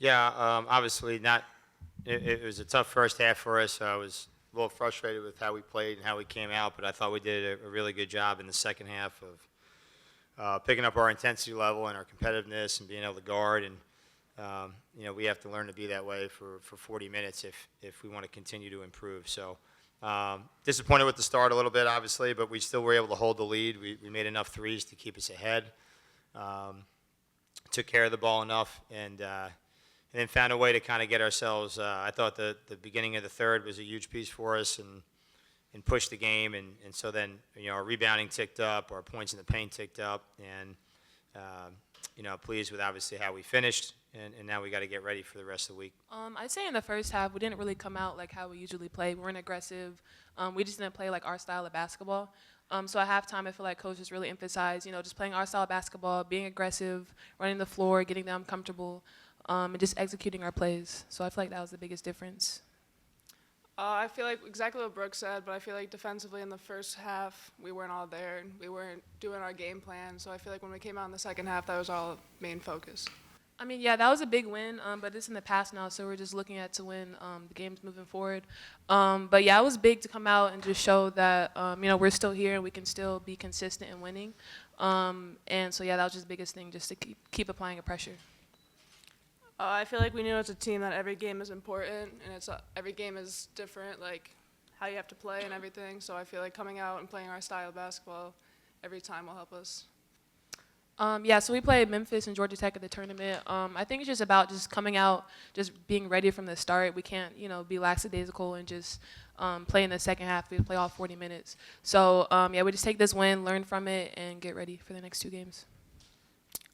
Yeah, obviously not. It was a tough first half for us. I was a little frustrated with how we played and how we came out, but I thought we did a really good job in the second half of picking up our intensity level and our competitiveness and being able to guard. And we have to learn to be that way for 40 minutes if we want to continue to improve. So disappointed with the start a little bit, obviously, but we still were able to hold the lead. We made enough threes to keep us ahead. Took care of the ball enough, and then found a way to kind of get ourselves. I thought the beginning of the third was a huge piece for us and pushed the game. And so then, our rebounding ticked up, our points in the paint ticked up, and, pleased with obviously how we finished. And now we got to get ready for the rest of the week. I'd say in the first half, we didn't really come out like how we usually play. We weren't aggressive. We just didn't play like our style of basketball. So at halftime, I feel like coach just really emphasized, just playing our style of basketball, being aggressive, running the floor, getting them comfortable, and just executing our plays. So I feel like that was the biggest difference. I feel like exactly what Brooke said, but I feel like defensively in the first half, we weren't all there. We weren't doing our game plan. So I feel like when we came out in the second half, that was our main focus. I mean, yeah, that was a big win, but it's in the past now, so we're just looking at to win the games moving forward. But yeah, it was big to come out and just show that we're still here and we can still be consistent in winning. And so yeah, that was just the biggest thing, just to keep applying a pressure. I feel like we knew as a team that every game is important, and every game is different, like how you have to play and everything. So I feel like coming out and playing our style of basketball every time will help us. Yeah, so we played Memphis and Georgia Tech at the tournament. I think it's just about just coming out, just being ready from the start. We can't, be lackadaisical and just play in the second half. We play all 40 minutes. So, yeah, we just take this win, learn from it, and get ready for the next two games.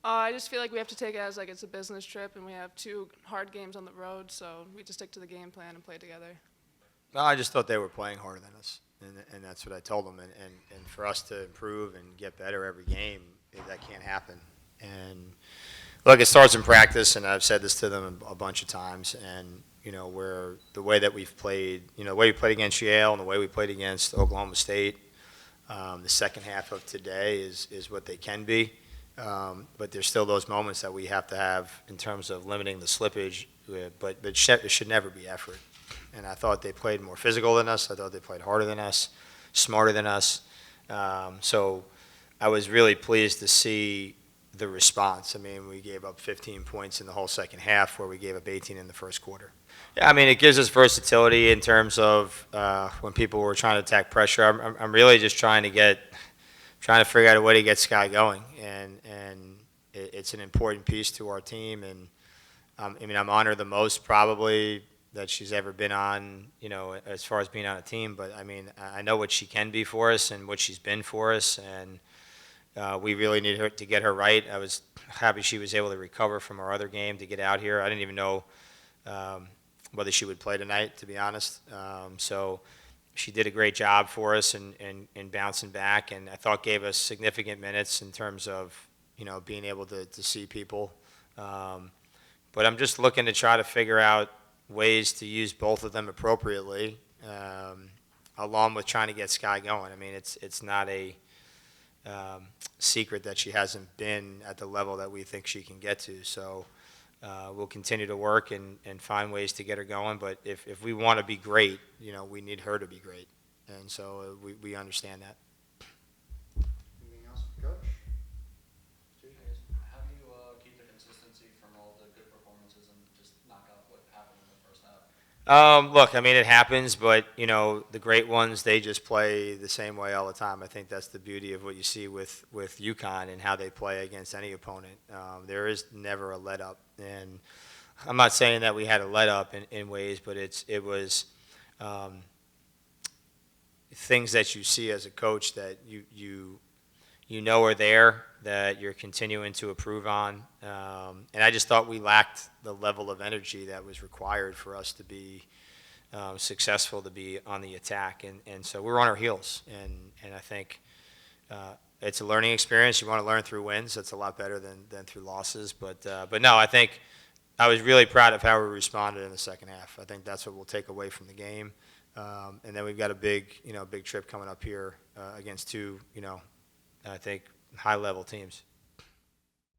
I just feel like we have to take it as like it's a business trip, and we have two hard games on the road, so we just stick to the game plan and play together. No, I just thought they were playing harder than us, and that's what I told them. And for us to improve and get better every game, that can't happen. And look, it starts in practice, and I've said this to them a bunch of times. And where the way that we've played, the way we played against Yale and the way we played against Oklahoma State, the second half of today is what they can be. But there's still those moments that we have to have in terms of limiting the slippage. But it should never be effort. And I thought they played more physical than us. I thought they played harder than us, smarter than us. So I was really pleased to see the response. I mean, we gave up 15 points in the whole second half, where we gave up 18 in the first quarter. Yeah, I mean, it gives us versatility in terms of when people were trying to attack pressure. I'm really just trying to figure out a way to get Sky going, and it's an important piece to our team. And I'm honored the most probably that she's ever been on, as far as being on a team. But I mean, I know what she can be for us and what she's been for us, and we really need her to get her right. I was happy she was able to recover from our other game to get out here. I didn't even know whether she would play tonight, to be honest. So she did a great job for us in bouncing back, and I thought gave us significant minutes in terms of being able to see people. But I'm just looking to try to figure out ways to use both of them appropriately, along with trying to get Sky going. I mean, it's not a secret that she hasn't been at the level that we think she can get to. So we'll continue to work and find ways to get her going. But if we want to be great, we need her to be great. And so we understand that. Anything else for Coach? How do you keep the consistency from all the good performances and just knock out what happened in the first half? Look, I mean, it happens, but, the great ones, they just play the same way all the time. I think that's the beauty of what you see with UConn and how they play against any opponent. There is never a let-up. And I'm not saying that we had a let-up in ways, but it was things that you see as a coach that you are there, that you're continuing to improve on. And I just thought we lacked the level of energy that was required for us to be successful, to be on the attack. And so we're on our heels. And I think it's a learning experience. You want to learn through wins. That's a lot better than through losses. But no, I think I was really proud of how we responded in the second half. I think that's what we'll take away from the game. And then we've got a big trip coming up here against two, I think, high-level teams.